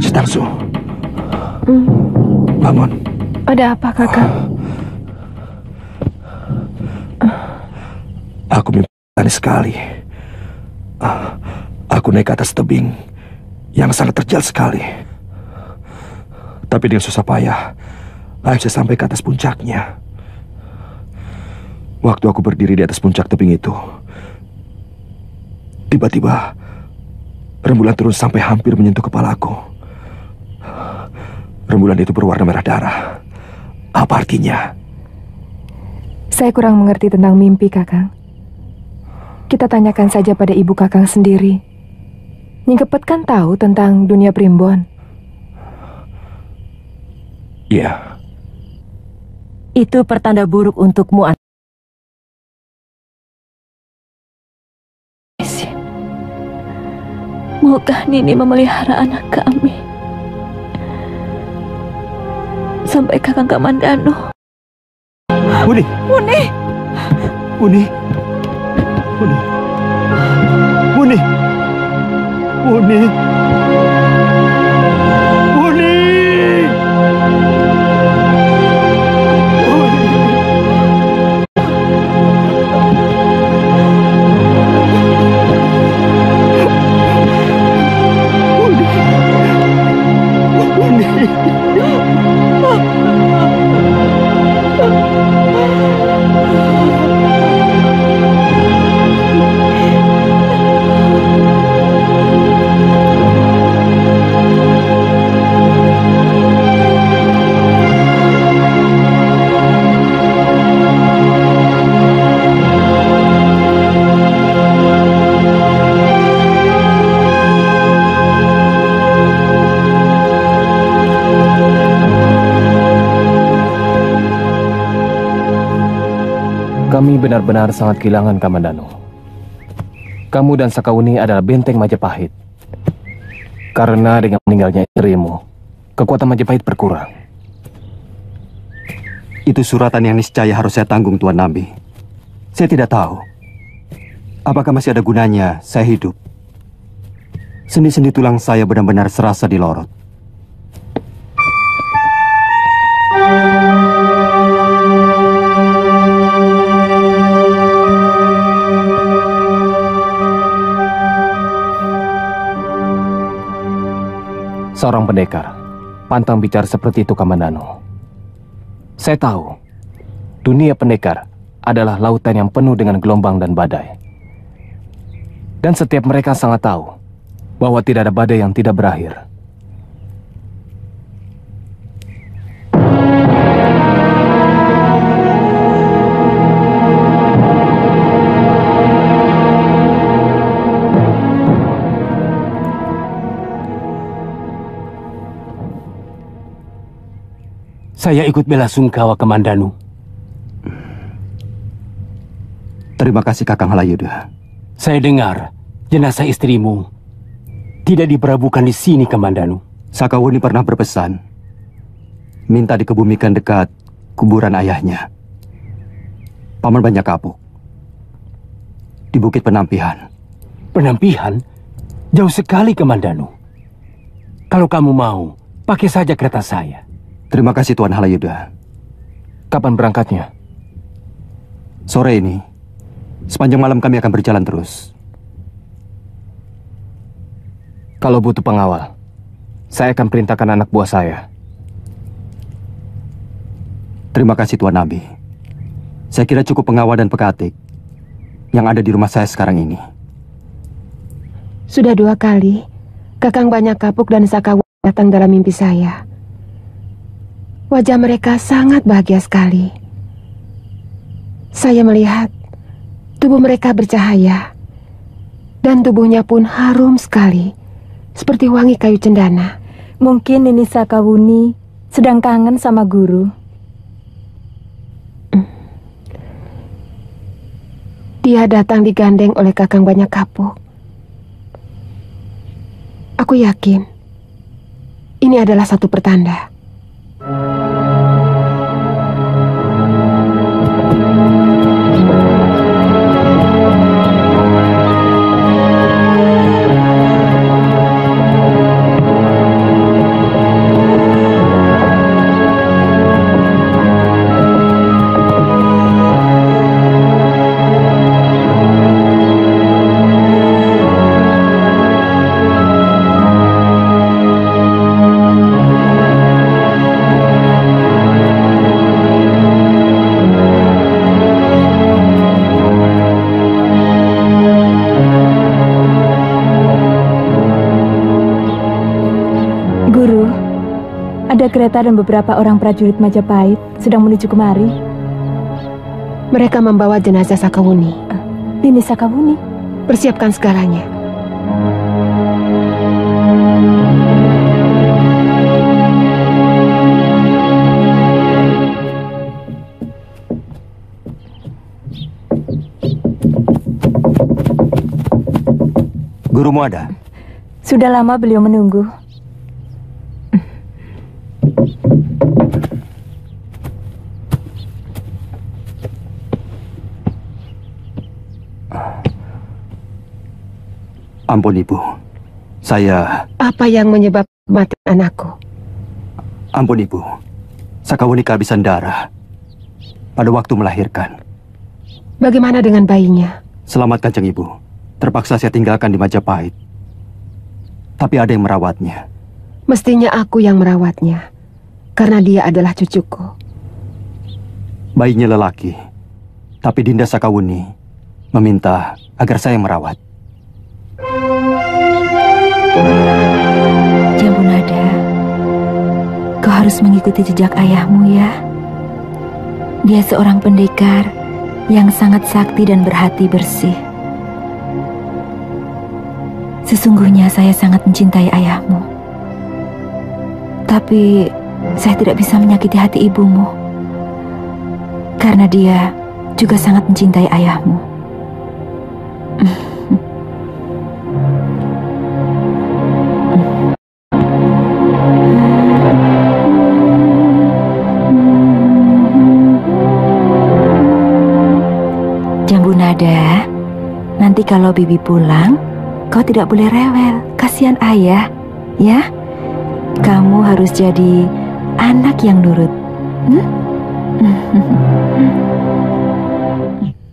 Sitangsu. Bangun. Ada apa, Kakak? Aku mimpi aneh sekali. Aku naik ke atas tebing yang sangat terjal sekali. Tapi dengan susah payah, aku bisa sampai ke atas puncaknya. Waktu aku berdiri di atas puncak tebing itu, tiba-tiba rembulan turun sampai hampir menyentuh kepalaku. Rembulan itu berwarna merah darah. Apa artinya? Saya kurang mengerti tentang mimpi, Kakang. Kita tanyakan saja pada ibu Kakang sendiri. Nyi Kepet kan tahu tentang dunia primbon. Iya. Itu pertanda buruk untukmu, Maukah Nini memelihara anak kami sampai Kakang Kamandano? Uni. Uni. Uni. Uni. Uni. Uni. Uni. Kami benar-benar sangat kehilangan Kamandano. Kamu dan Sakauni adalah benteng Majapahit. Karena dengan meninggalnya istrimu, kekuatan Majapahit berkurang. Itu suratan yang niscaya harus saya tanggung, Tuan Nambi. Saya tidak tahu apakah masih ada gunanya saya hidup. Sendi-sendi tulang saya benar-benar serasa dilorot. Seorang pendekar pantang bicara seperti itu, Kamandano. Saya tahu dunia pendekar adalah lautan yang penuh dengan gelombang dan badai. Dan setiap mereka sangat tahu bahwa tidak ada badai yang tidak berakhir. Saya ikut bela sungkawa Kamandanu. Terima kasih Kakang Halayuda. Saya dengar jenazah istrimu tidak diperabukkan di sini, Kamandanu. Sakawuni pernah berpesan minta dikebumikan dekat kuburan ayahnya, Paman Banyak Kapuk, di Bukit Penampihan. Penampihan? Jauh sekali, Kamandanu. Kalau kamu mau, pakai saja kereta saya. Terima kasih Tuan Halayuda. Kapan berangkatnya? Sore ini. Sepanjang malam kami akan berjalan terus. Kalau butuh pengawal, saya akan perintahkan anak buah saya. Terima kasih Tuan Nabi. Saya kira cukup pengawal dan pekatik yang ada di rumah saya sekarang ini. Sudah 2 kali, Kakang Banyak Kapuk dan Sakawuni datang dalam mimpi saya. Wajah mereka sangat bahagia sekali. Saya melihat tubuh mereka bercahaya, dan tubuhnya pun harum sekali, seperti wangi kayu cendana. Mungkin Nini Sakawuni sedang kangen sama guru. Dia datang digandeng oleh Kakang Banyak Kapuk. Aku yakin ini adalah satu pertanda. Kereta dan beberapa orang prajurit Majapahit sedang menuju kemari. Mereka membawa jenazah Sakawuni. Nini Sakawuni, persiapkan segalanya. Gurumu ada? Sudah lama beliau menunggu. Ampun Ibu, saya... Apa yang menyebabkan mati anakku? Ampun Ibu, Sakawuni kehabisan darah pada waktu melahirkan. Bagaimana dengan bayinya? Selamat Kanjeng Ibu, terpaksa saya tinggalkan di Majapahit. Tapi ada yang merawatnya. Mestinya aku yang merawatnya, karena dia adalah cucuku. Bayinya lelaki, tapi Dinda Sakawuni meminta agar saya merawat. Jambunada, kau harus mengikuti jejak ayahmu ya. Dia seorang pendekar yang sangat sakti dan berhati bersih. Sesungguhnya saya sangat mencintai ayahmu. Tapi saya tidak bisa menyakiti hati ibumu, karena dia juga sangat mencintai ayahmu. Jambunada, nanti kalau Bibi pulang, kau tidak boleh rewel. Kasihan ayah, ya. Kamu harus jadi anak yang nurut.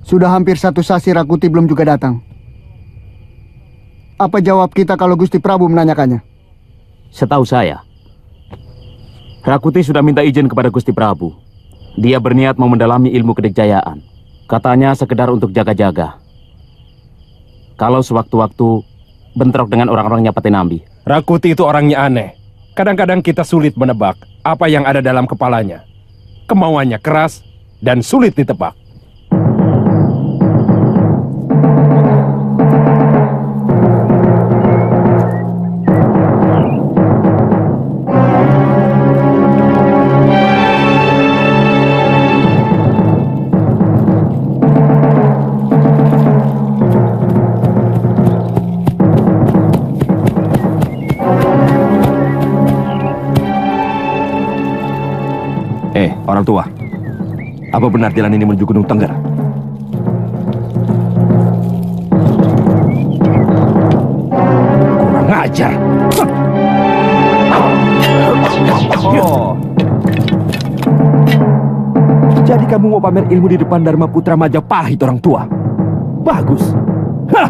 Sudah hampir 1 sasi Rakuti belum juga datang. Apa jawab kita kalau Gusti Prabu menanyakannya? Setahu saya, Rakuti sudah minta izin kepada Gusti Prabu. Dia berniat mau mendalami ilmu kedikjayaan. Katanya sekedar untuk jaga-jaga. Kalau sewaktu-waktu bentrok dengan orang-orangnya Patinambi. Rakuti itu orangnya aneh. Kadang-kadang kita sulit menebak apa yang ada dalam kepalanya. Kemauannya keras dan sulit ditebak. Orang tua, apa benar jalan ini menuju Gunung Tengger? Kurang ajar. Oh. Jadi kamu mau pamer ilmu di depan Dharma Putra Majapahit, orang tua? Bagus. Hah.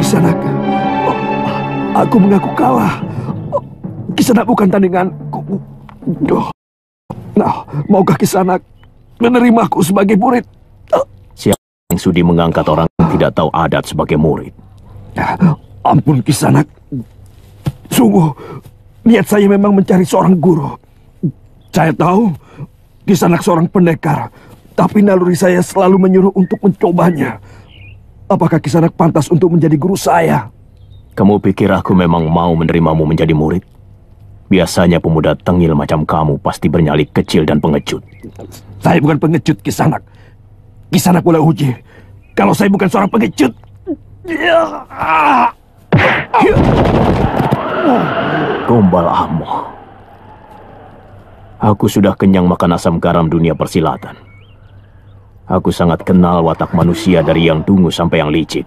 Kisanak, aku mengaku kalah. Kisanak bukan tandinganku. Nah, maukah Kisanak menerimaku sebagai murid? Siapa yang sudi mengangkat orang yang tidak tahu adat sebagai murid? Ampun Kisanak. Sungguh, niat saya memang mencari seorang guru. Saya tahu Kisanak seorang pendekar, tapi naluri saya selalu menyuruh untuk mencobanya. Apakah Kisanak pantas untuk menjadi guru saya? Kamu pikir aku memang mau menerimamu menjadi murid? Biasanya pemuda tengil macam kamu pasti bernyali kecil dan pengecut. Saya bukan pengecut, Kisanak. Kisanak boleh uji. Kalau saya bukan seorang pengecut. Gombal Amo. Aku sudah kenyang makan asam garam dunia persilatan. Aku sangat kenal watak manusia dari yang dungu sampai yang licik.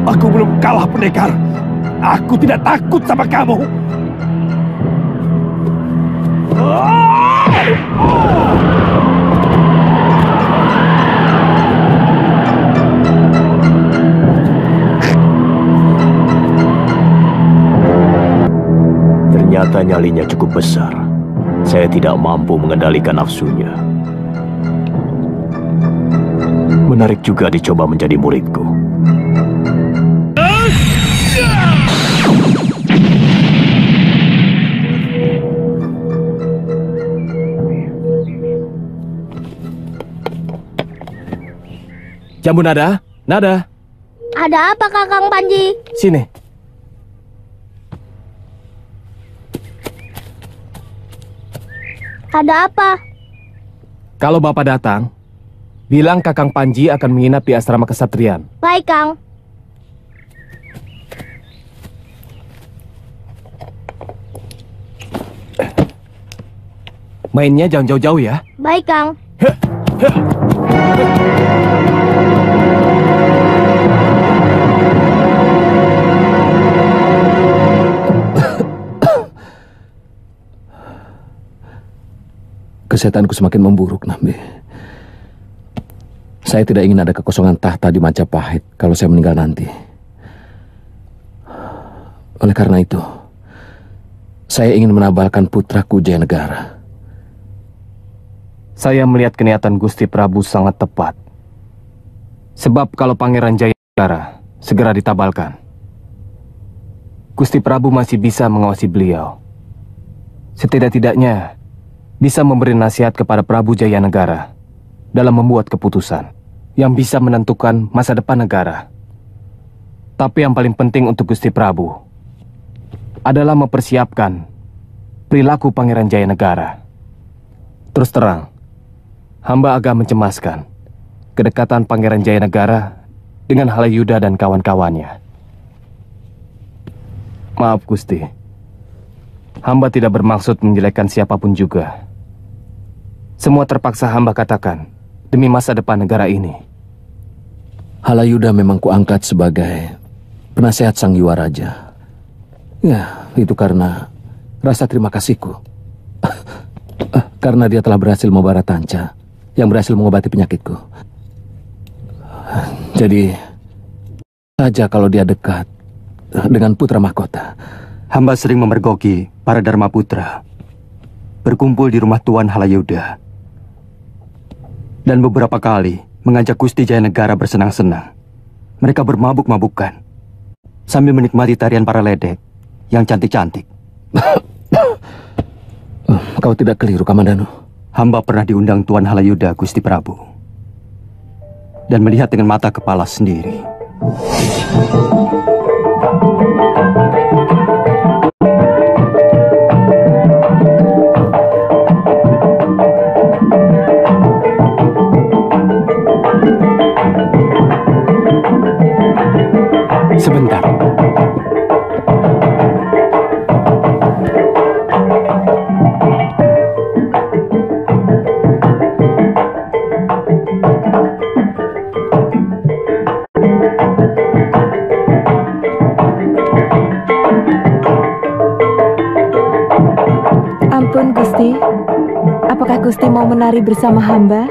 Aku belum kalah, pendekar. Aku tidak takut sama kamu. Ternyata nyalinya cukup besar. Saya tidak mampu mengendalikan nafsunya. Menarik juga dicoba menjadi muridku. Jambu Nada, Nada. Ada apa Kakang Panji? Sini. Ada apa? Kalau Bapak datang, bilang Kakang Panji akan menginap di asrama kesatrian. Baik, Kang. Mainnya jangan jauh-jauh ya. Baik, Kang. Kesehatanku semakin memburuk, Nambi. Saya tidak ingin ada kekosongan tahta di Majapahit kalau saya meninggal nanti. Oleh karena itu, Saya ingin menabalkan putraku Jayanegara. Saya melihat keniatan Gusti Prabu sangat tepat. Sebab kalau Pangeran Jayanegara segera ditabalkan, Gusti Prabu masih bisa mengawasi beliau. Setidak-tidaknya bisa memberi nasihat kepada Prabu Jayanegara dalam membuat keputusan yang bisa menentukan masa depan negara. Tapi yang paling penting untuk Gusti Prabu adalah mempersiapkan perilaku Pangeran Jayanegara. Terus terang, hamba agak mencemaskan kedekatan Pangeran Jayanegara dengan Halayuda dan kawan-kawannya. Maaf Gusti, hamba tidak bermaksud menjelekkan siapapun juga. Semua terpaksa hamba katakan demi masa depan negara ini. Halayuda memang kuangkat sebagai penasehat Sang Yuwa Raja. Ya, itu karena rasa terima kasihku. Karena dia telah berhasil membara Tanca yang berhasil mengobati penyakitku. Jadi, saja kalau dia dekat dengan putra mahkota. Hamba sering memergoki para Dharma Putra berkumpul di rumah Tuan Halayuda. Dan beberapa kali mengajak Gusti Jayanegara bersenang-senang. Mereka bermabuk-mabukan sambil menikmati tarian para ledek yang cantik-cantik. Kau tidak keliru, Kamandanu. Hamba pernah diundang Tuan Halayuda, Gusti Prabu, dan melihat dengan mata kepala sendiri. Sebentar. Ampun Gusti, apakah Gusti mau menari bersama hamba?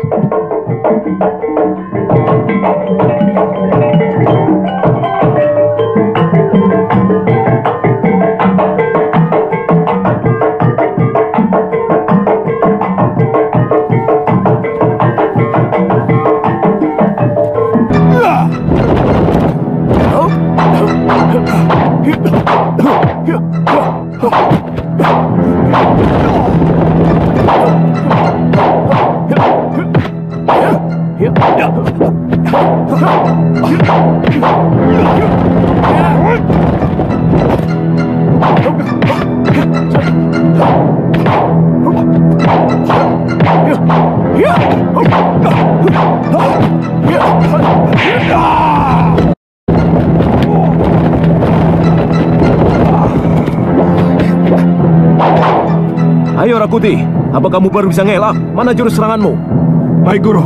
Ayo Rakuti, apa kamu baru bisa ngelak? Mana jurus seranganmu? Baik, Guru.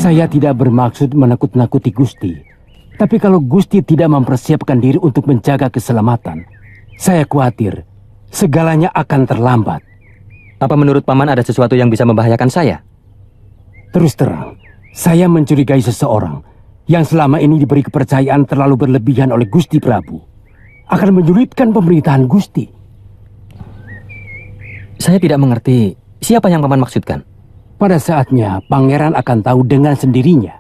Saya tidak bermaksud menakut-nakuti Gusti. Tapi kalau Gusti tidak mempersiapkan diri untuk menjaga keselamatan, saya khawatir segalanya akan terlambat. Apa menurut Paman ada sesuatu yang bisa membahayakan saya? Terus terang, saya mencurigai seseorang yang selama ini diberi kepercayaan terlalu berlebihan oleh Gusti Prabu. Akan menyulitkan pemerintahan Gusti. Saya tidak mengerti siapa yang Paman maksudkan. Pada saatnya, Pangeran akan tahu dengan sendirinya.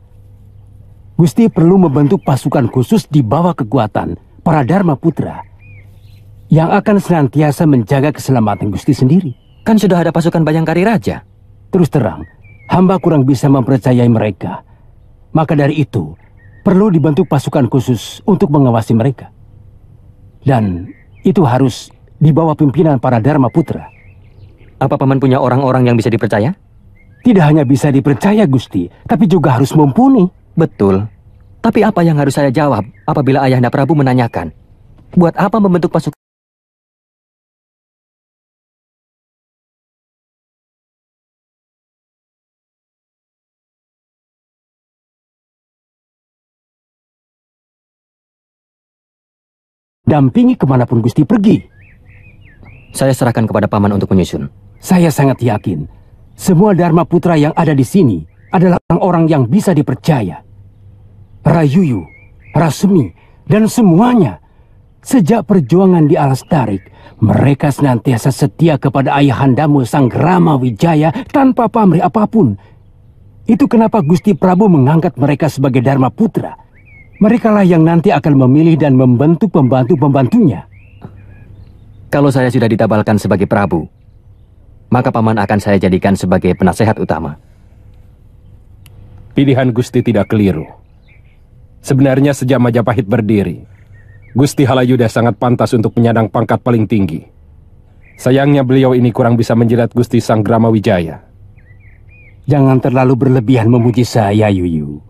Gusti perlu membentuk pasukan khusus di bawah kekuatan para Dharma Putra yang akan senantiasa menjaga keselamatan Gusti sendiri. Kan sudah ada pasukan Bayangkari Raja. Terus terang, hamba kurang bisa mempercayai mereka. Maka dari itu, perlu dibentuk pasukan khusus untuk mengawasi mereka. Dan itu harus di bawah pimpinan para Dharma Putra. Apa Paman punya orang-orang yang bisa dipercaya? Tidak hanya bisa dipercaya Gusti, tapi juga harus mumpuni. Betul. Tapi apa yang harus saya jawab apabila Ayahanda Prabu menanyakan, buat apa membentuk pasukan? Dampingi kemanapun Gusti pergi. Saya serahkan kepada paman untuk menyusun. Saya sangat yakin semua Dharma Putra yang ada di sini adalah orang-orang yang bisa dipercaya. Rayuyu, Rasmi, dan semuanya. Sejak perjuangan di Alas Tarik, mereka senantiasa setia kepada ayahandamu Sang Rama Wijaya tanpa pamrih apapun. Itu kenapa Gusti Prabu mengangkat mereka sebagai Dharma Putra. Merekalah yang nanti akan memilih dan membentuk pembantu-pembantunya. Kalau saya sudah ditabalkan sebagai Prabu, maka paman akan saya jadikan sebagai penasehat utama. Pilihan Gusti tidak keliru. Sebenarnya sejak Majapahit berdiri, Gusti Halayuda sangat pantas untuk menyandang pangkat paling tinggi. Sayangnya beliau ini kurang bisa menjilat Gusti Sanggrama Wijaya. Jangan terlalu berlebihan memuji saya, Yuyu.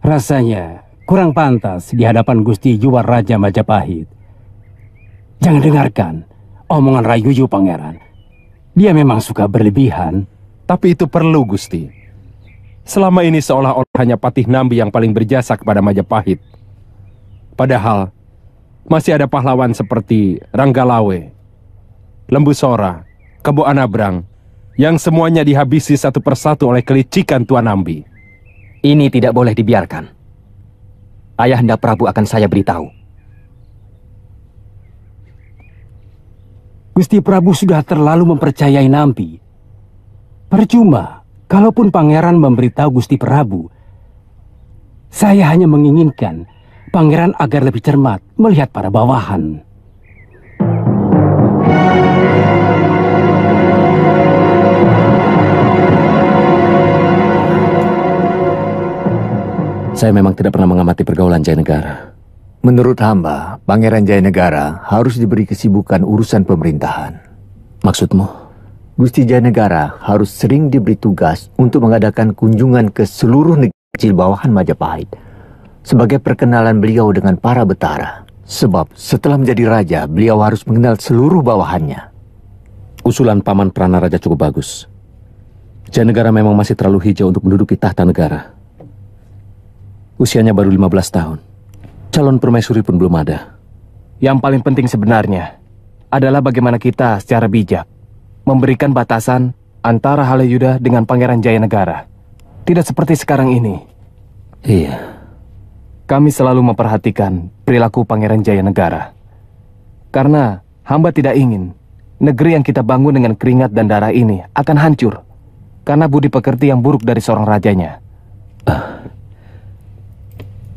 Rasanya kurang pantas di hadapan Gusti Yuwa Raja Majapahit. Jangan dengarkan omongan Rayuyu, Pangeran. Dia memang suka berlebihan. Tapi itu perlu, Gusti. Selama ini seolah-olah hanya Patih Nambi yang paling berjasa kepada Majapahit. Padahal masih ada pahlawan seperti Ranggalawe, Lembu Sora, Kebo Anabrang, yang semuanya dihabisi satu persatu oleh kelicikan Tuan Nambi. Ini tidak boleh dibiarkan. Ayahanda Prabu akan saya beritahu. Gusti Prabu sudah terlalu mempercayai Nambi. Percuma, kalaupun Pangeran memberitahu Gusti Prabu. Saya hanya menginginkan Pangeran agar lebih cermat melihat para bawahan. Saya memang tidak pernah mengamati pergaulan Jayanegara. Menurut hamba, Pangeran Jayanegara harus diberi kesibukan urusan pemerintahan. Maksudmu? Gusti Jayanegara harus sering diberi tugas untuk mengadakan kunjungan ke seluruh negeri kecil bawahan Majapahit sebagai perkenalan beliau dengan para betara. Sebab setelah menjadi raja, beliau harus mengenal seluruh bawahannya. Usulan Paman Pranaraja cukup bagus. Jayanegara memang masih terlalu hijau untuk menduduki tahta negara. Usianya baru 15 tahun. Calon permaisuri pun belum ada. Yang paling penting sebenarnya adalah bagaimana kita secara bijak memberikan batasan antara Halayuda dengan Pangeran Jayanegara. Tidak seperti sekarang ini. Iya. Kami selalu memperhatikan perilaku Pangeran Jayanegara. Karena hamba tidak ingin negeri yang kita bangun dengan keringat dan darah ini akan hancur karena budi pekerti yang buruk dari seorang rajanya.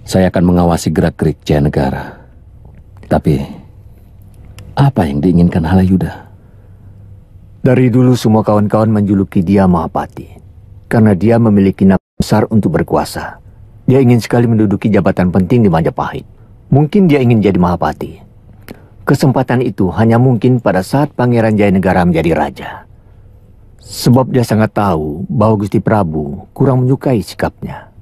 Saya akan mengawasi gerak-gerik Jayanegara. Tapi apa yang diinginkan Halayuda? Dari dulu semua kawan-kawan menjuluki dia Mahapati karena dia memiliki nama besar untuk berkuasa. Dia ingin sekali menduduki jabatan penting di Majapahit. Mungkin dia ingin jadi Mahapati. Kesempatan itu hanya mungkin pada saat Pangeran Jayanegara menjadi raja. Sebab dia sangat tahu bahwa Gusti Prabu kurang menyukai sikapnya.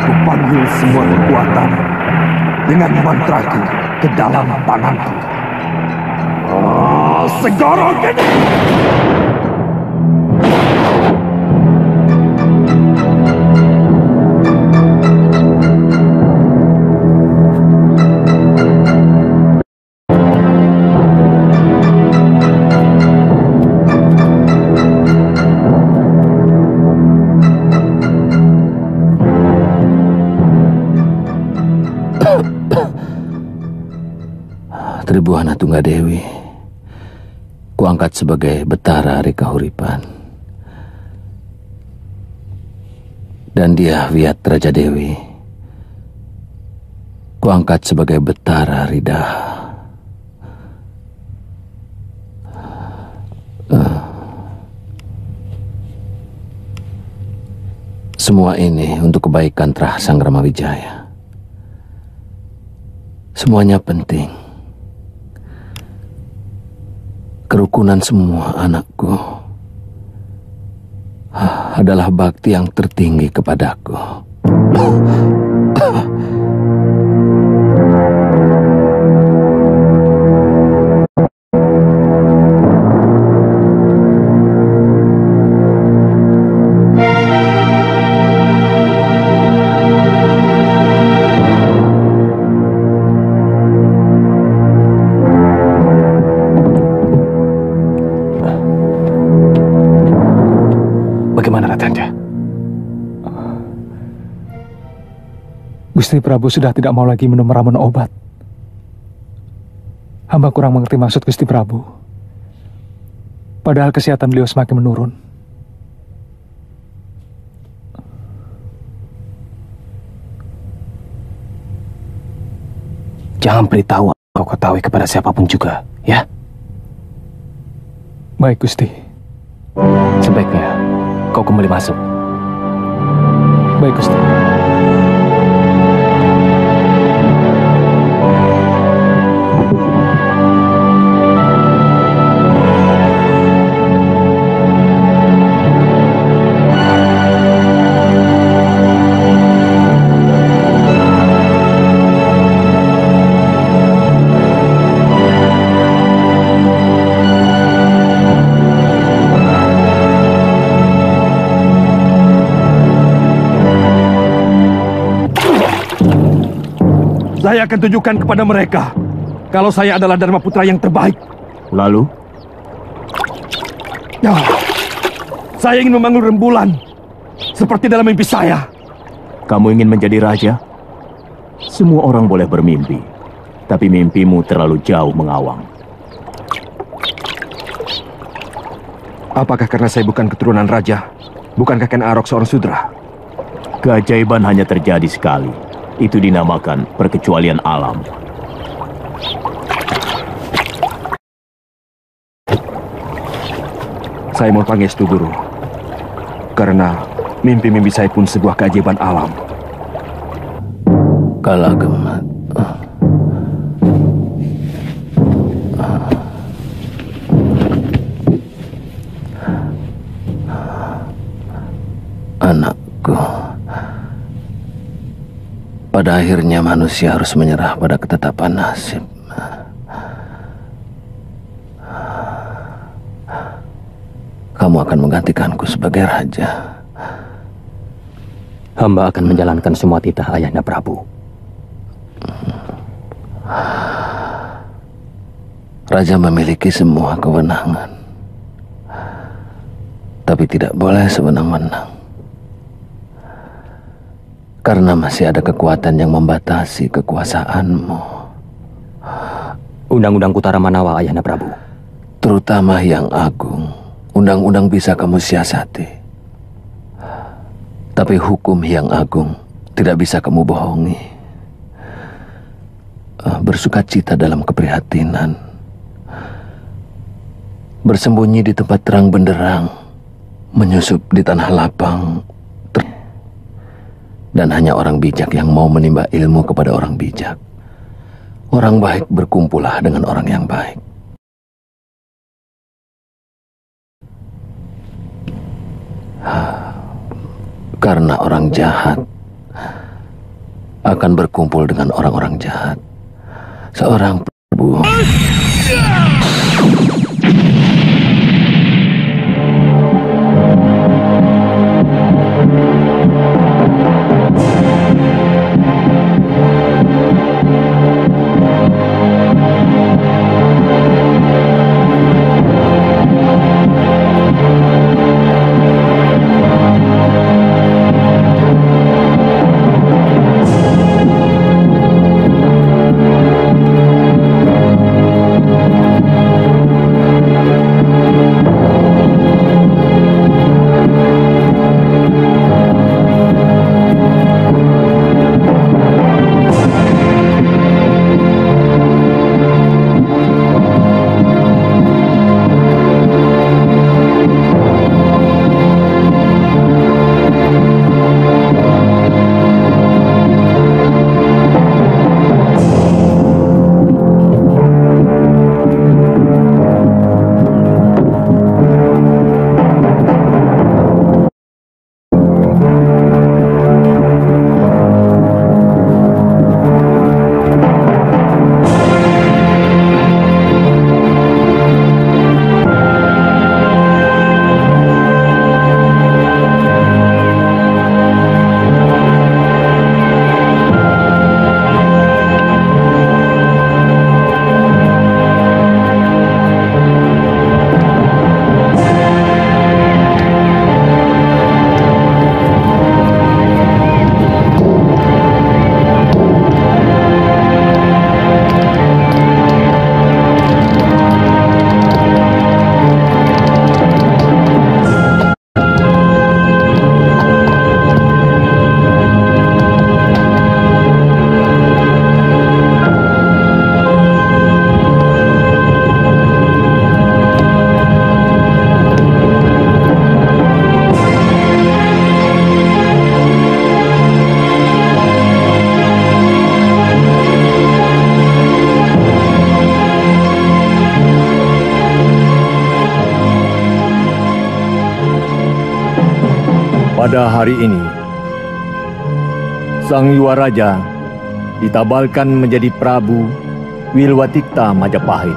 Kupanggil semua kekuatan dengan mantraku ke dalam tanganku. Segoro gede! Tribuana Tunggadewi kuangkat sebagai Betara Hari Kahuripan. Dan dia Wiat Raja Dewi kuangkat sebagai Betara Ridah. Semua ini untuk kebaikan Trah Sanggrama Wijaya. Semuanya penting. Kerukunan semua anakku. adalah bakti yang tertinggi kepadaku. Bagaimana Ratanja? Gusti Prabu sudah tidak mau lagi minum ramuan obat. Hamba kurang mengerti maksud Gusti Prabu. Padahal kesehatan beliau semakin menurun. Jangan beritahu kau ketahui kepada siapapun juga, ya? Baik, Gusti. Sebaiknya kau kembali masuk. Baik, Gusti. Saya akan tunjukkan kepada mereka kalau saya adalah Dharma Putra yang terbaik. Lalu? Ya, saya ingin memanggul rembulan seperti dalam mimpi saya. Kamu ingin menjadi raja? Semua orang boleh bermimpi, tapi mimpimu terlalu jauh mengawang. Apakah karena saya bukan keturunan raja? Bukankah Ken Arok seorang sudra? Keajaiban hanya terjadi sekali. Itu dinamakan perkecualian alam. Saya mau pangestu, Guru. Karena mimpi-mimpi saya pun sebuah keajaiban alam. Kalagemat. Anakku. Pada akhirnya manusia harus menyerah pada ketetapan nasib. Kamu akan menggantikanku sebagai raja. Hamba akan menjalankan semua titah Ayahanda Prabu. Raja memiliki semua kewenangan, tapi tidak boleh sewenang-wenang. Karena masih ada kekuatan yang membatasi kekuasaanmu. Undang-undang Kutara Manawa, Ayahanda Prabu. Terutama yang agung. Undang-undang bisa kamu siasati. Tapi hukum yang agung tidak bisa kamu bohongi. Bersukacita dalam keprihatinan. Bersembunyi di tempat terang benderang. Menyusup di tanah lapang. Dan hanya orang bijak yang mau menimba ilmu kepada orang bijak. Orang baik berkumpullah dengan orang yang baik. Karena orang jahat akan berkumpul dengan orang-orang jahat. Seorang prabu. Pada hari ini, Sang Yuwaraja ditabalkan menjadi Prabu Wilwatikta Majapahit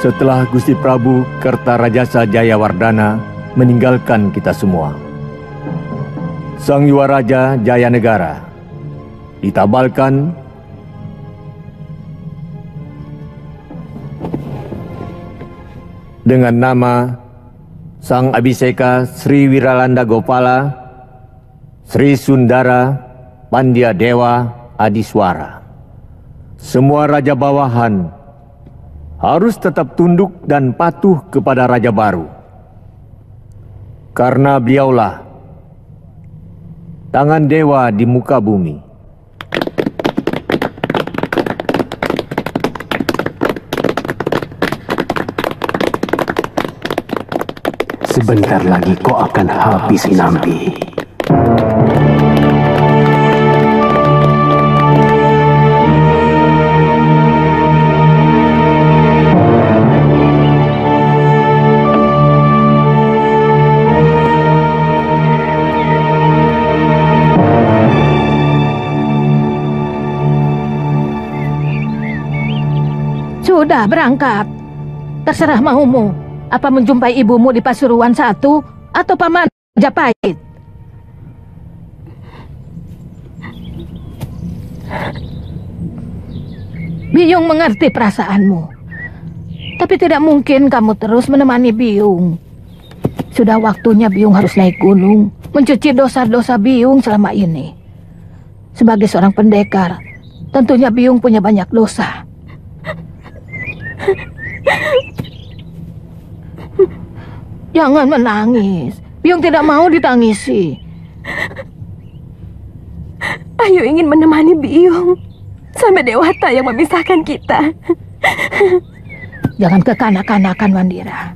setelah Gusti Prabu Kertarajasa Jayawardana meninggalkan kita semua. Sang Yuwaraja Jayanegara ditabalkan dengan nama Sang Abhiseka Sri Wiralanda Gopala Sri Sundara Pandya Dewa Adiswara. Semua raja bawahan harus tetap tunduk dan patuh kepada raja baru. Karena beliaulah tangan dewa di muka bumi. Sebentar lagi kau akan habis, Nambi. Sudah berangkat. Terserah maumu. Apa menjumpai ibumu di Pasuruan 1 atau Paman Majapahit? Biyung mengerti perasaanmu. Tapi tidak mungkin kamu terus menemani Biyung. Sudah waktunya Biyung harus naik gunung, mencuci dosa-dosa Biyung selama ini. Sebagai seorang pendekar, tentunya Biyung punya banyak dosa. Jangan menangis. Biyung tidak mau ditangisi. Ayu ingin menemani Biyung sampai dewata yang memisahkan kita. Jangan kekanak-kanakan, Mandira.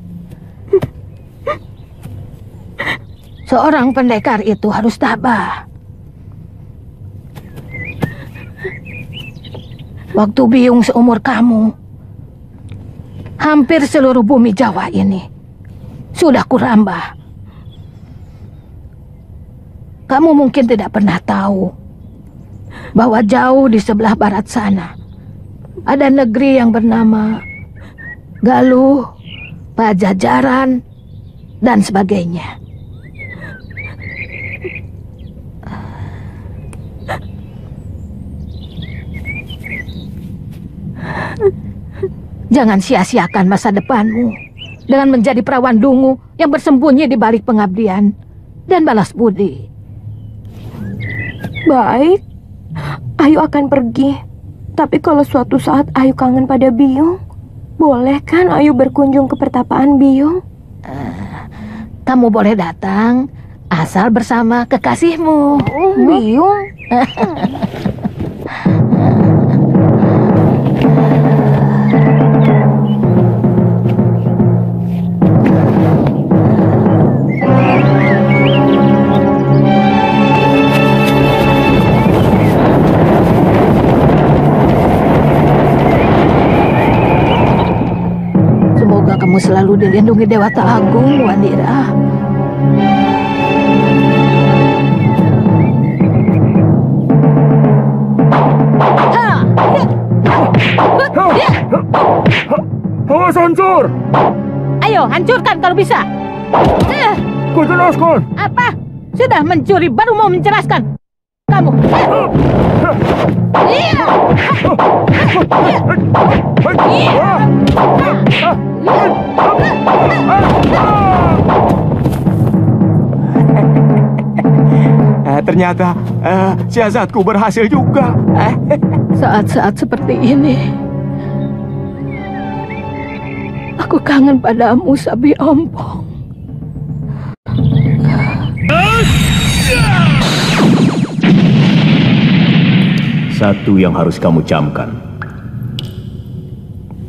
Seorang pendekar itu harus tabah. Waktu Biyung seumur kamu, hampir seluruh bumi Jawa ini sudah kurambah. Kamu mungkin tidak pernah tahu bahwa jauh di sebelah barat sana ada negeri yang bernama Galuh, Pajajaran, dan sebagainya. Jangan sia-siakan masa depanmu dengan menjadi perawan dungu yang bersembunyi di balik pengabdian dan balas budi. Baik, Ayu akan pergi. Tapi kalau suatu saat Ayu kangen pada Biyung, boleh kan Ayu berkunjung ke pertapaan Biyung? Kamu boleh datang asal bersama kekasihmu, Biyung. Kamu selalu dilindungi Dewata Agung, Wandira. Awas hancur! Ayo, hancurkan kalau bisa. Ku jelaskan. Apa? Sudah mencuri baru mau menjelaskan. Kamu. Ternyata siasatku berhasil juga. Saat-saat seperti ini, aku kangen padamu, Sabi Ompong. Satu yang harus kamu camkan.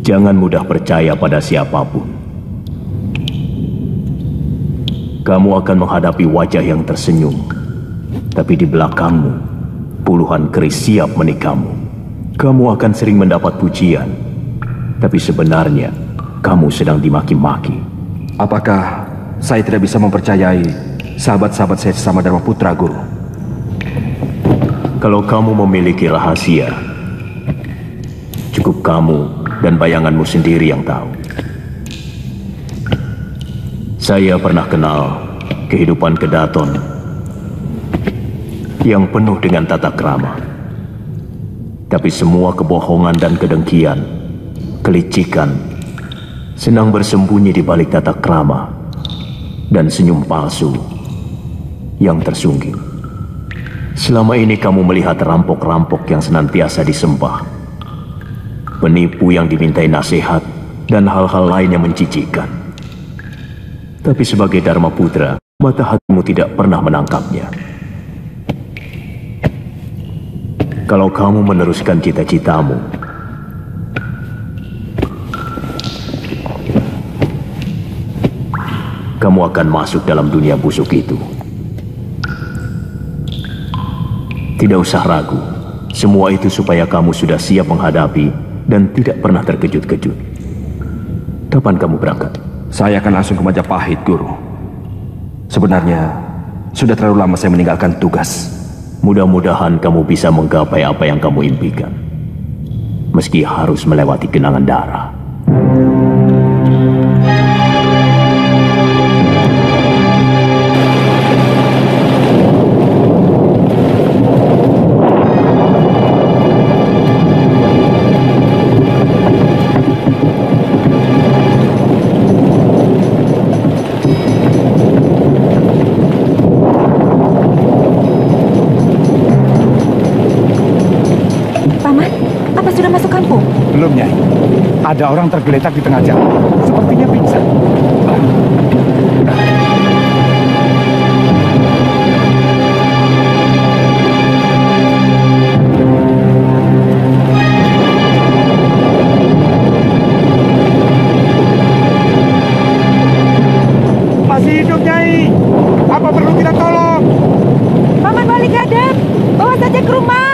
Jangan mudah percaya pada siapapun. Kamu akan menghadapi wajah yang tersenyum, tapi di belakangmu puluhan keris siap menikahmu. Kamu akan sering mendapat pujian, tapi sebenarnya kamu sedang dimaki-maki. Apakah saya tidak bisa mempercayai sahabat-sahabat saya sesama Dharma Putra, Guru. Kalau kamu memiliki rahasia, cukup kamu dan bayanganmu sendiri yang tahu. Saya pernah kenal kehidupan Kedaton yang penuh dengan tata krama. Tapi semua kebohongan dan kedengkian, kelicikan, senang bersembunyi di balik tata krama dan senyum palsu yang tersungging. Selama ini kamu melihat rampok-rampok yang senantiasa disembah, penipu yang dimintai nasihat, dan hal-hal lain yang mencicikan. Tapi sebagai Dharma Putra, mata hatimu tidak pernah menangkapnya. Kalau kamu meneruskan cita-citamu, kamu akan masuk dalam dunia busuk itu. Tidak usah ragu, semua itu supaya kamu sudah siap menghadapi dan tidak pernah terkejut-kejut. Kapan kamu berangkat? Saya akan langsung ke Majapahit, Guru. Sebenarnya, sudah terlalu lama saya meninggalkan tugas. Mudah-mudahan kamu bisa menggapai apa yang kamu impikan, meski harus melewati genangan darah. Belum, Nyai. Ada orang tergeletak di tengah jalan. Sepertinya pingsan. Masih hidup, Nyai. Apa perlu kita tolong? Paman Wali Gadap, bawa saja ke rumah.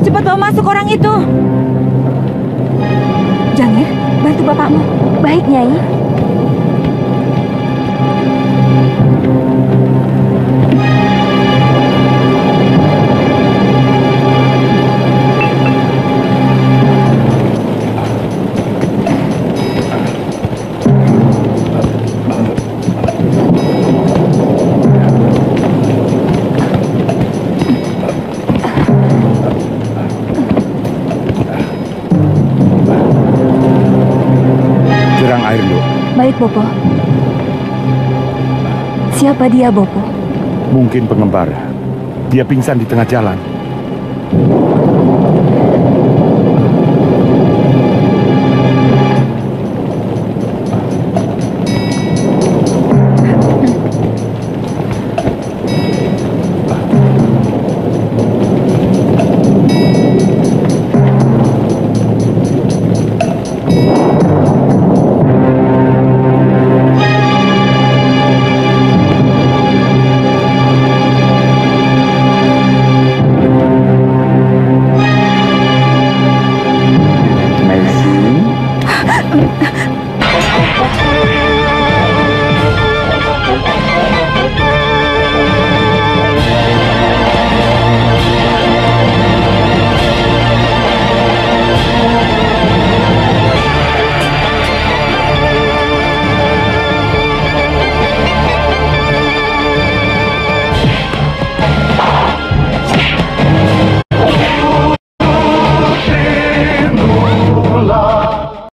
Cepat bawa masuk orang itu. Jangir, bantu bapakmu. Baik, Nyai. Baik, Bopo. Siapa dia, Bopo? Mungkin pengembara. Dia pingsan di tengah jalan.